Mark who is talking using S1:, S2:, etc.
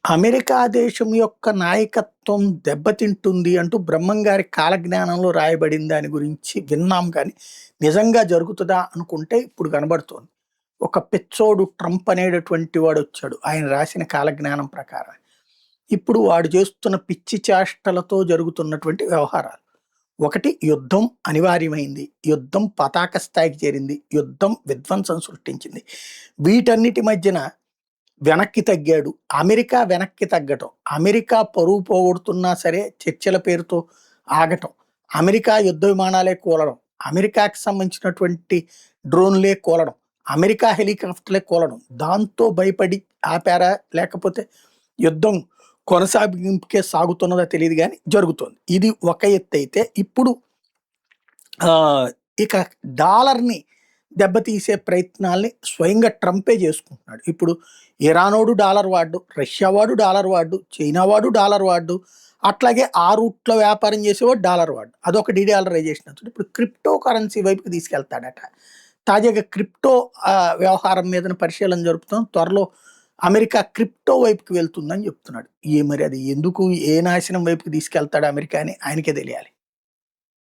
S1: America దేశం యొక్క నాయకత్వం దెబ్బతింటుంది అంటూ బ్రహ్మం గారి కాలజ్ఞానంలో రాయబడిన దాని గురించి విన్నాం కానీ, నిజంగా జరుగుతుందా అనుకుంటే ఇప్పుడు కనబడుతోంది. ఒక పిచ్చోడు ట్రంప్ అనేటటువంటి వాడొచ్చాడు. ఆయన రాసిన కాలజ్ఞానం ప్రకారం. ఇప్పుడు వాడు చేస్తున్న పిచ్చి చేష్టలతో జరుగుతున్నటువంటి వ్యవహారాలు. ఒకటి యుద్ధం అనివార్యమైంది. యుద్ధం పతాక స్థాయికి చేరింది. యుద్ధం విధ్వంసం సృష్టించింది. వీటన్నిటి మధ్యన వెనక్కి తగ్గాడు. అమెరికా వెనక్కి తగ్గటం. అమెరికా పరువు పోగొడుతున్నా సరే చర్చల పేరుతో ఆగటం. అమెరికా యుద్ధ విమానాలే కూలడం. అమెరికాకి సంబంధించినటువంటి డ్రోన్‌లే కూలడం. అమెరికా హెలికాప్టర్‌లే కూలడం. దాంతో భయపడి ఆపారా? లేకపోతే యుద్ధం కొనసాగింపుకే సాగుతున్నదా తెలీదు గానీ జరుగుతోంది. ఇది ఒక ఎత్తైతే ఇప్పుడు ఇక డాలర్‌ని దెబ్బతీసే ప్రయత్నాల్ని స్వయంగా ట్రంపే చేసుకుంటున్నాడు. ఇప్పుడు ఇరానోడు డాలర్ వాడడు, రష్యా వాడు డాలర్ వాడడు, చైనా వాడు డాలర్ వాడడు. అట్లాగే ఆ రూట్‌లో వ్యాపారం చేసేవాడు డాలర్ వాడడు. అదొక డీడాలరైజేషన్ అవుతుంది. ఇప్పుడు క్రిప్టో కరెన్సీ వైపుకి తీసుకెళ్తాడట. తాజాగా క్రిప్టో వ్యవహారం మీదన పరిశీలన జరుపుతాం. త్వరలో అమెరికా క్రిప్టో వైపుకి వెళ్తుందని చెప్తున్నాడు. మరి అది ఎందుకు, ఏ నాశనం వైపుకి తీసుకెళ్తాడు అమెరికా అని ఆయనకే తెలియాలి.